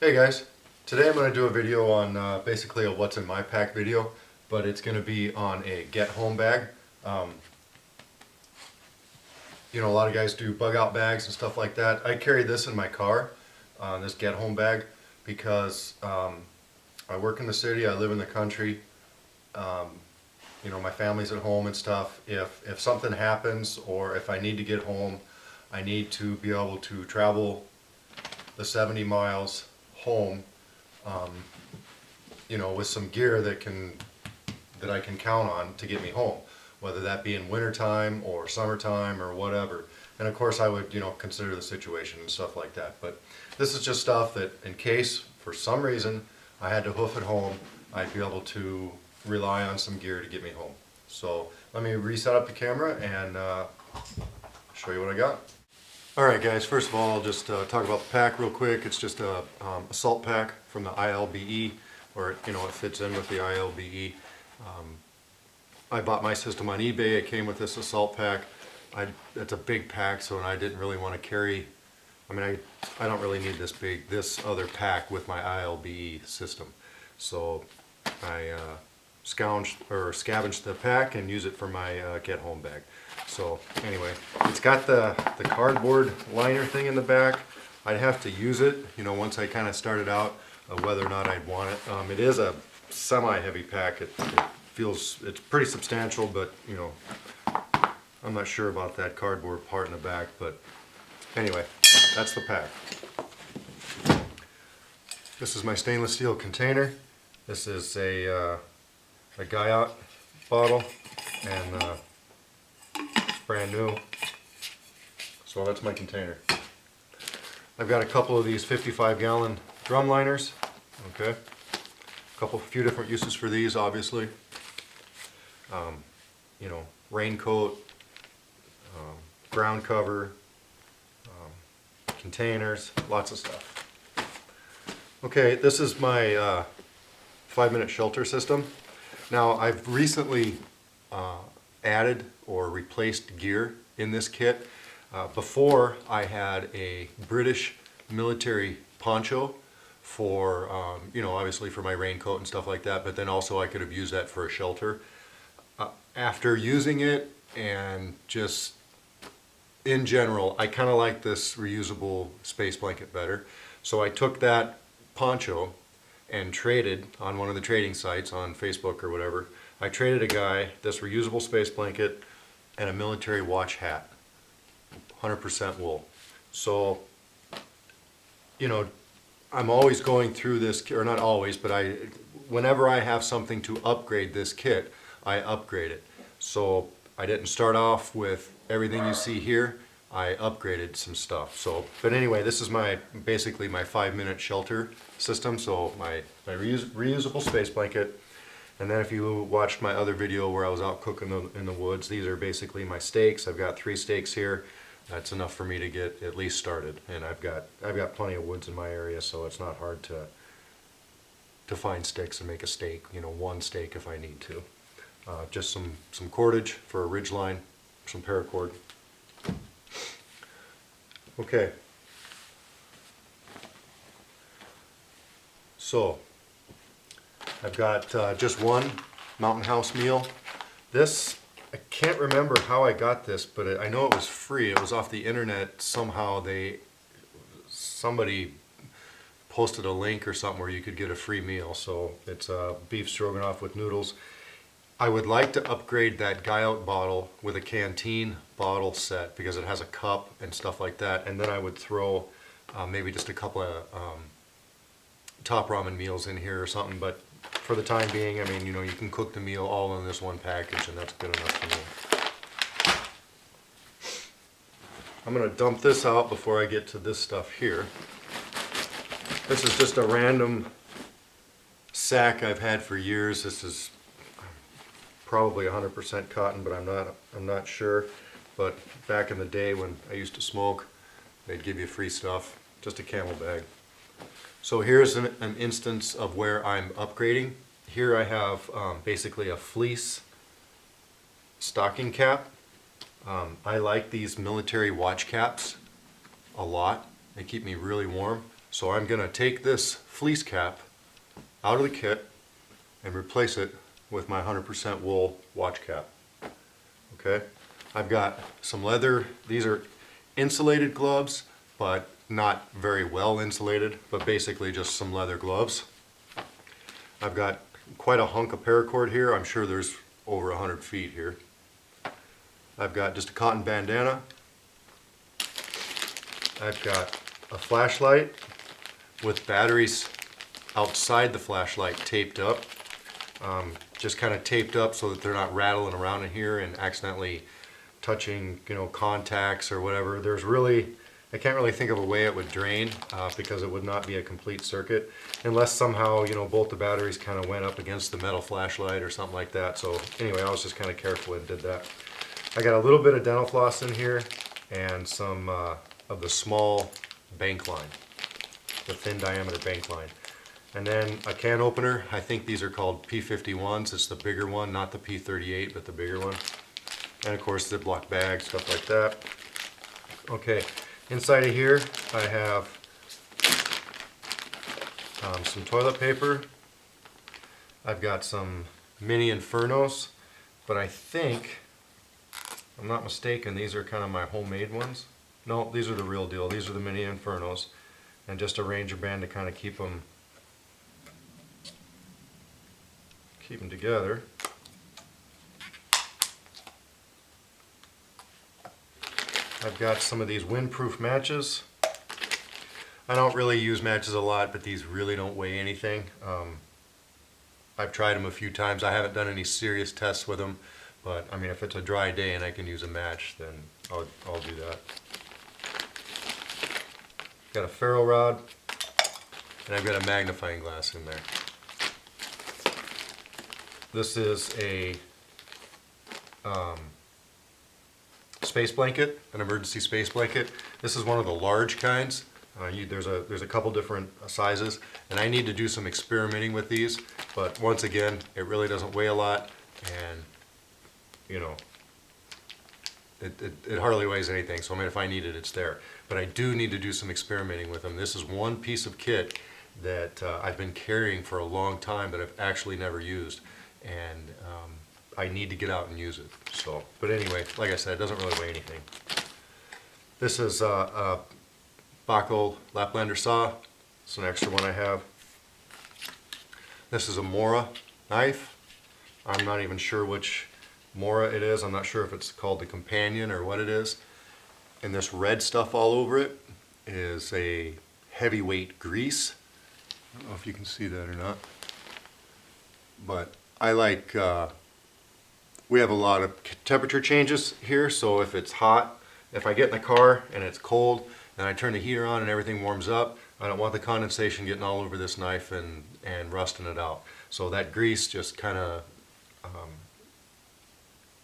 Hey guys, today I'm going to do a video on basically a what's in my pack video, but it's going to be on a get home bag. Um, a lot of guys do bug out bags and stuff like that. I carry this in my car, this get home bag, because I work in the city, I live in the country, um, my family's at home and stuff. If something happens or if I need to get home, I need to be able to travel the 70 miles home, um, with some gear that I can count on to get me home, whether that be in wintertime or summertime or whatever. And of course, I would consider the situation and stuff like that. But this is just stuff that, in case for some reason I had to hoof it home, I'd be able to rely on some gear to get me home. So let me reset up the camera and show you what I got. Alright guys, first of all I'll just talk about the pack real quick. It's just a assault pack from the ILBE, or it fits in with the ILBE. I bought my system on eBay. It came with this assault pack. It's a big pack, so I didn't really want to carry, I don't really need this other pack with my ILBE system. So I scavenged the pack and use it for my get home bag. So anyway, it's got the cardboard liner thing in the back. I'd have to use it, once I kind of started out, whether or not I'd want it. It is a semi-heavy pack. It's pretty substantial, but I'm not sure about that cardboard part in the back. But anyway, that's the pack. This is my stainless steel container. This is a Guyot bottle, and it's brand new. So that's my container. I've got a couple of these 55-gallon drum liners. Okay, few different uses for these, obviously. Raincoat, ground cover, containers, lots of stuff. Okay, this is my 5-minute shelter system. Now, I've recently added or replaced gear in this kit. Before, I had a British military poncho for, obviously for my raincoat and stuff like that, but then also I could have used that for a shelter. After using it, and just in general, I kind of like this reusable space blanket better. So I took that poncho and traded on one of the trading sites on Facebook or whatever. I traded a guy this reusable space blanket and a military watch hat, 100% wool. So, I'm always going through this, or not always, but whenever I have something to upgrade this kit, I upgrade it. So I didn't start off with everything you see here. I upgraded some stuff. But anyway, this is basically my 5-minute shelter system. So my reusable space blanket, and then if you watched my other video where I was out cooking in the woods, these are basically my stakes. I've got 3 stakes here. That's enough for me to get at least started, and I've got plenty of woods in my area, so it's not hard to find sticks and make a stake. One stake if I need to. Just some cordage for a ridge line, some paracord. Okay. So I've got just one Mountain House meal. This, I can't remember how I got this, but I know it was free. It was off the internet somehow. Somebody posted a link or something where you could get a free meal. So it's beef stroganoff with noodles. I would like to upgrade that Guyot bottle with a canteen bottle set because it has a cup and stuff like that. And then I would throw maybe just a couple of top ramen meals in here or something. But for the time being, you can cook the meal all in this one package, and that's good enough for me. I'm going to dump this out before I get to this stuff here. This is just a random sack I've had for years. This is probably 100% cotton, but I'm not sure. But back in the day when I used to smoke, they'd give you free stuff, just a camel bag. So here's an instance of where I'm upgrading. Here I have basically a fleece stocking cap. I like these military watch caps a lot. They keep me really warm. So I'm going to take this fleece cap out of the kit and replace it with my 100% wool watch cap. Okay, I've got some leather. These are insulated gloves, but not very well insulated, but basically just some leather gloves. I've got quite a hunk of paracord here. I'm sure there's over 100 feet here. I've got just a cotton bandana. I've got a flashlight with batteries outside the flashlight taped up. Just kind of taped up so that they're not rattling around in here and accidentally touching, contacts or whatever. I can't really think of a way it would drain because it would not be a complete circuit unless somehow, both the batteries kind of went up against the metal flashlight or something like that. So anyway, I was just kind of careful and did that. I got a little bit of dental floss in here and some of the small bank line, the thin diameter bank line. And then a can opener. I think these are called P51s. It's the bigger one, not the P38, but the bigger one. And of course, Ziploc bags, stuff like that. Okay, inside of here, I have some toilet paper. I've got some mini Infernos, but I think, if I'm not mistaken, these are kind of my homemade ones. No, these are the real deal. These are the mini Infernos. And just a Ranger band to kind of keep them together. I've got some of these windproof matches. I don't really use matches a lot, but these really don't weigh anything. I've tried them a few times. I haven't done any serious tests with them, but I mean, if it's a dry day and I can use a match, then I'll do that. Got a ferro rod, and I've got a magnifying glass in there. This is a space blanket, an emergency space blanket. This is one of the large kinds. There's a couple different sizes, and I need to do some experimenting with these. But once again, it really doesn't weigh a lot, and it hardly weighs anything. So I mean, if I need it, it's there. But I do need to do some experimenting with them. This is one piece of kit that I've been carrying for a long time, but I've actually never used. And I need to get out and use it. So, but anyway, like I said, it doesn't really weigh anything. This is a Baco Laplander saw. It's an extra one I have. This is a Mora knife. I'm not even sure which Mora it is. I'm not sure if it's called the Companion or what it is. And this red stuff all over it is a heavyweight grease. I don't know if you can see that or not. But I like, we have a lot of temperature changes here, so if it's hot, if I get in the car and it's cold and I turn the heater on and everything warms up, I don't want the condensation getting all over this knife and rusting it out. So that grease just kind of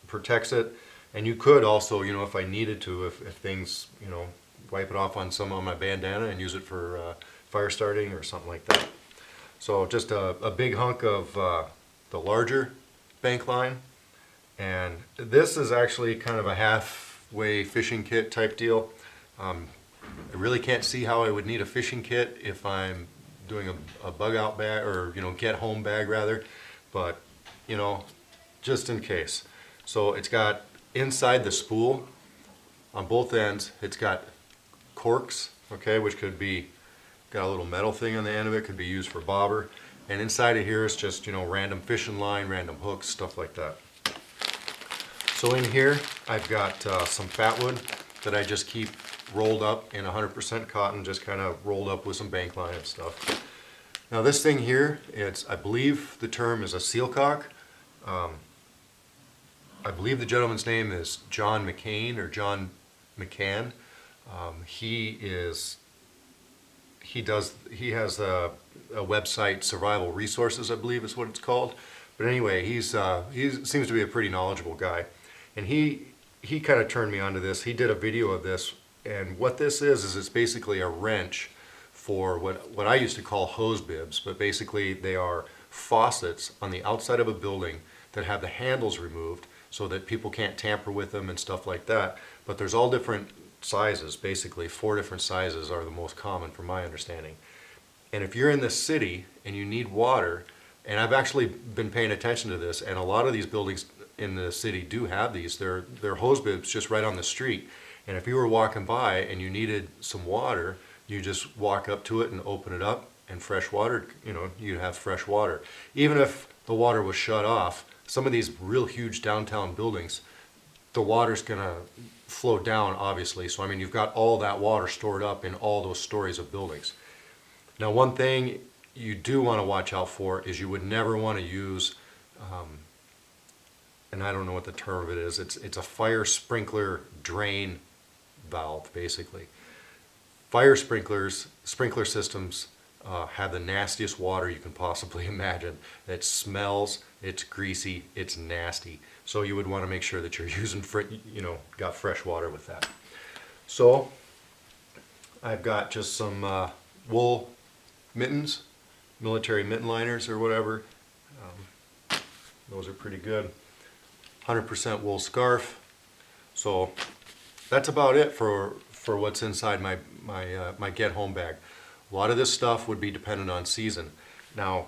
protects it. And you could also, if I needed to, if things, wipe it off on some of my bandana and use it for fire starting or something like that. So just a big hunk of the larger bank line, and this is actually kind of a halfway fishing kit type deal. I really can't see how I would need a fishing kit if I'm doing a bug out bag or get home bag rather, but just in case. So it's got inside the spool on both ends, it's got corks, okay, which could be got a little metal thing on the end of it, could be used for bobber. And inside of here is just, random fishing line, random hooks, stuff like that. So in here, I've got some fat wood that I just keep rolled up in 100% cotton, just kind of rolled up with some bank line and stuff. Now this thing here, I believe the term is a sealcock. I believe the gentleman's name is John McCain or John McCann. He has a website, Survival Resources, I believe is what it's called. But anyway, he seems to be a pretty knowledgeable guy, and he kind of turned me onto this. He did a video of this, and what this is it's basically a wrench for what I used to call hose bibs, but basically they are faucets on the outside of a building that have the handles removed so that people can't tamper with them and stuff like that. But there's all different sizes, basically 4 different sizes are the most common from my understanding. And if you're in the city and you need water, and I've actually been paying attention to this, and a lot of these buildings in the city do have these. They're hose bibs just right on the street. And if you were walking by and you needed some water, you just walk up to it and open it up, and fresh water, you have fresh water. Even if the water was shut off, some of these real huge downtown buildings, the water's gonna flow down, obviously. So I mean, you've got all that water stored up in all those stories of buildings. Now, one thing you do want to watch out for is you would never want to use, and I don't know what the term of it is, it's a fire sprinkler drain valve, basically. Fire sprinkler systems have the nastiest water you can possibly imagine. It smells, it's greasy, it's nasty. So you would want to make sure that you're using, got fresh water with that. So I've got just some wool mittens, military mitten liners or whatever. Those are pretty good. 100% wool scarf. So that's about it for what's inside my get home bag. A lot of this stuff would be dependent on season. Now,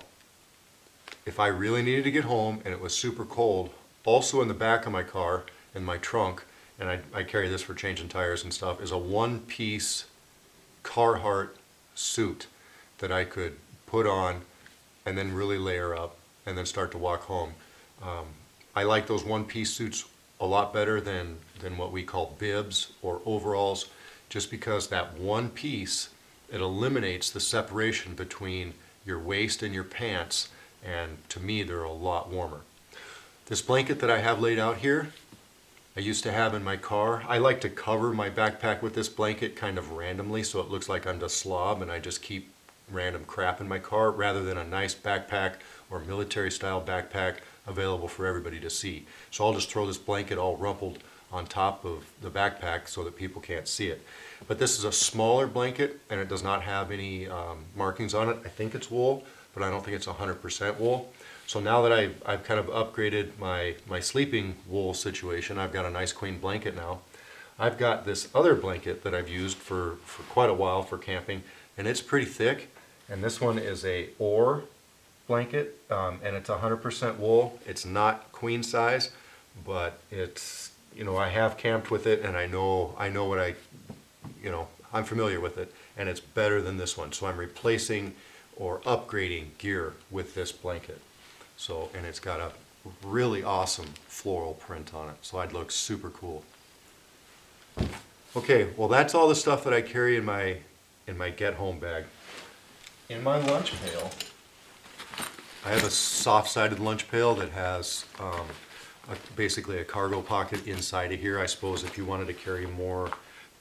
if I really needed to get home and it was super cold, also in the back of my car, in my trunk, and I carry this for changing tires and stuff, is a one-piece Carhartt suit that I could put on and then really layer up and then start to walk home. I like those one-piece suits a lot better than what we call bibs or overalls, just because that one piece, it eliminates the separation between your waist and your pants, and to me they're a lot warmer. This blanket that I have laid out here, I used to have in my car. I like to cover my backpack with this blanket kind of randomly so it looks like I'm the slob and I just keep random crap in my car, rather than a nice backpack or military style backpack available for everybody to see. So I'll just throw this blanket all rumpled on top of the backpack so that people can't see it. But this is a smaller blanket and it does not have any markings on it. I think it's wool, but I don't think it's 100% wool. So now that I've kind of upgraded my sleeping wool situation, I've got a nice clean blanket now. I've got this other blanket that I've used for quite a while for camping, and it's pretty thick. And this one is a Orr blanket, and it's 100% wool. It's not queen size, but it's, I have camped with it, and I know what I'm familiar with it, and it's better than this one. So I'm replacing or upgrading gear with this blanket. So, and it's got a really awesome floral print on it, so I'd look super cool. Okay, well that's all the stuff that I carry in my get home bag. In my lunch pail, I have a soft-sided lunch pail that has basically a cargo pocket inside of here. I suppose if you wanted to carry more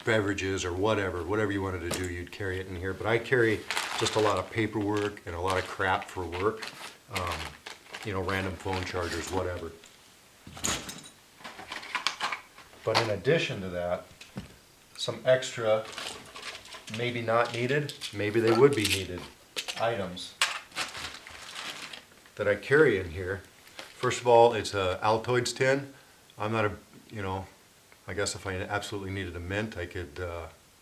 beverages or whatever you wanted to do, you'd carry it in here. But I carry just a lot of paperwork and a lot of crap for work, random phone chargers, whatever. But in addition to that, some extra, maybe not needed, maybe they would be needed, items that I carry in here. First of all, it's a Altoids tin. I'm not I guess if I absolutely needed a mint, I could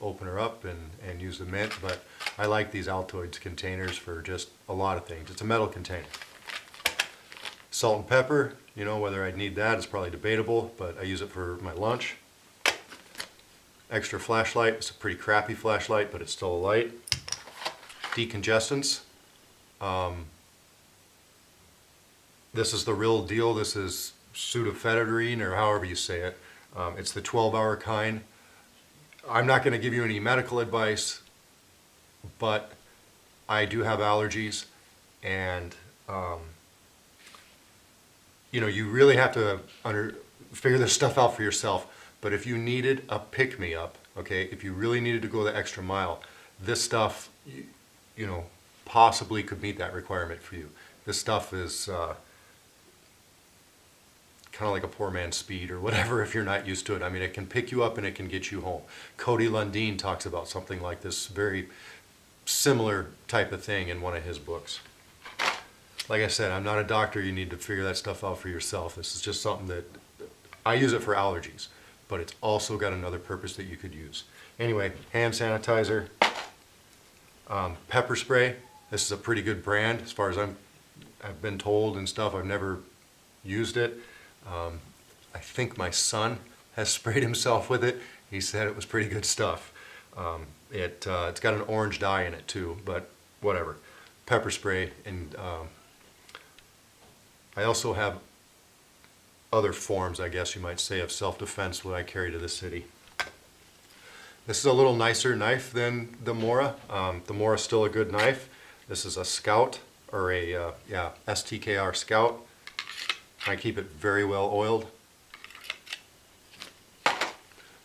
open her up and use the mint, but I like these Altoids containers for just a lot of things. It's a metal container. Salt and pepper, whether I'd need that is probably debatable, but I use it for my lunch. Extra flashlight. It's a pretty crappy flashlight, but it's still a light. Decongestants. This is the real deal. This is pseudoephedrine, or however you say it. It's the 12-hour kind. I'm not going to give you any medical advice, but I do have allergies, and you really have to figure this stuff out for yourself. But if you needed a pick-me-up, okay, if you really needed to go the extra mile, this stuff, possibly could meet that requirement for you. This stuff is kind of like a poor man's speed or whatever if you're not used to it. I mean, it can pick you up and it can get you home. Cody Lundeen talks about something like this, very similar type of thing in one of his books. Like I said, I'm not a doctor. You need to figure that stuff out for yourself. This is just something that I use it for allergies. but it's also got another purpose that you could use. Anyway, hand sanitizer, pepper spray. This is a pretty good brand as far as I've been told and stuff. I've never used it. I think my son has sprayed himself with it. He said it was pretty good stuff. It's got an orange dye in it too, but whatever. Pepper spray, and I also have other forms, I guess you might say, of self-defense that I carry to the city. This is a little nicer knife than the Mora. The Mora is still a good knife. This is a Scout, or a STKR Scout. I keep it very well oiled.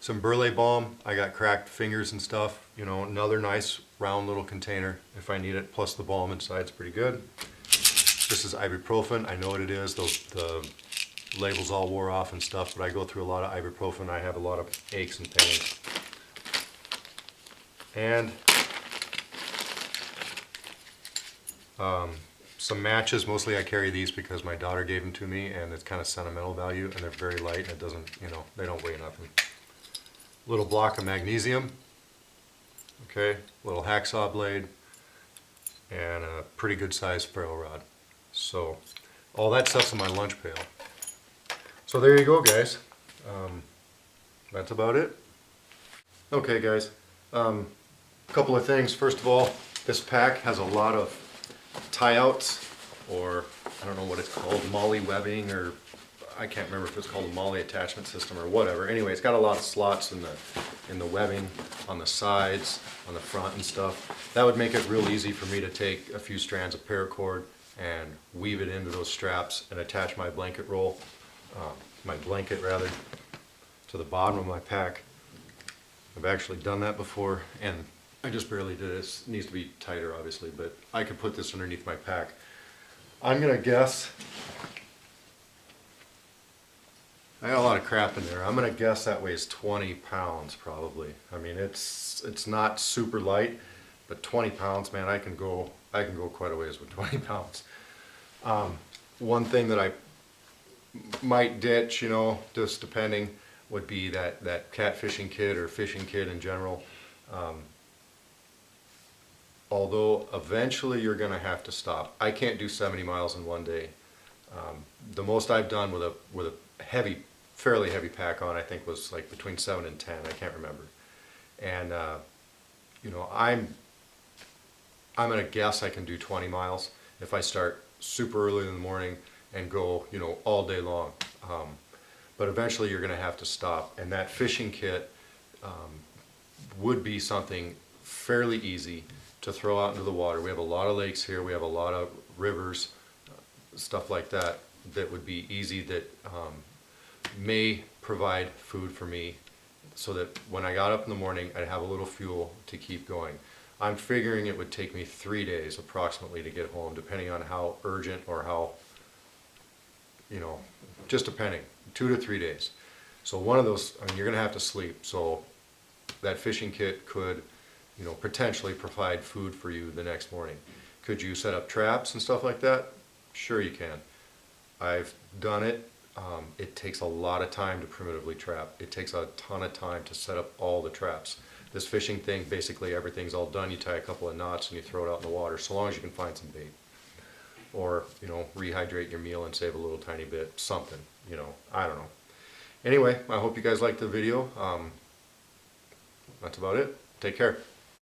Some Burley balm. I got cracked fingers and stuff. You know, another nice round little container if I need it. Plus the balm inside's pretty good. This is ibuprofen. I know what it is. The labels all wore off and stuff, but I go through a lot of ibuprofen. I have a lot of aches and pains. And some matches. Mostly I carry these because my daughter gave them to me, and it's kind of sentimental value, and they're very light, and it doesn't, you know, they don't weigh nothing. Little block of magnesium, okay, little hacksaw blade, and a pretty good sized ferro rod. So all that stuff's in my lunch pail. So there you go, guys. That's about it. Okay, guys. Couple of things. First of all, this pack has a lot of tie-outs, or I don't know what it's called, molly webbing, or I can't remember if it's called a molly attachment system or whatever. Anyway, it's got a lot of slots in the webbing on the sides, on the front and stuff. That would make it real easy for me to take a few strands of paracord and weave it into those straps and attach my blanket roll, my blanket rather, to the bottom of my pack. I've actually done that before, and I just barely did it. It needs to be tighter, obviously, but I could put this underneath my pack. I'm gonna guess, I got a lot of crap in there. I'm gonna guess that weighs 20 pounds probably. I mean, it's not super light, but 20 pounds, man, I can go quite a ways with 20 pounds. One thing that I might ditch, you know, just depending, would be that catfishing kit or fishing kit in general. Although eventually you're going to have to stop. I can't do 70 miles in one day. The most I've done with a heavy, fairly heavy pack on, I think, was like between 7 and 10. I can't remember. And you know, I'm going to guess I can do 20 miles if I start super early in the morning and go, you know, all day long. But eventually you're going to have to stop. And that fishing kit would be something fairly easy to throw out into the water. We have a lot of lakes here. We have a lot of rivers, stuff like that, that would be easy, that may provide food for me, so that when I got up in the morning, I'd have a little fuel to keep going. I'm figuring it would take me 3 days approximately to get home, depending on how urgent or how, you know, just depending, 2 to 3 days. So one of those, I mean, you're gonna have to sleep. So that fishing kit could, you know, potentially provide food for you the next morning. Could you set up traps and stuff like that? Sure you can. I've done it. It takes a lot of time to primitively trap. It takes a ton of time to set up all the traps. This fishing thing, basically everything's all done. You tie a couple of knots and you throw it out in the water, so long as you can find some bait. Or, you know, rehydrate your meal and save a little tiny bit, something, you know, I don't know. Anyway, I hope you guys liked the video. That's about it. Take care.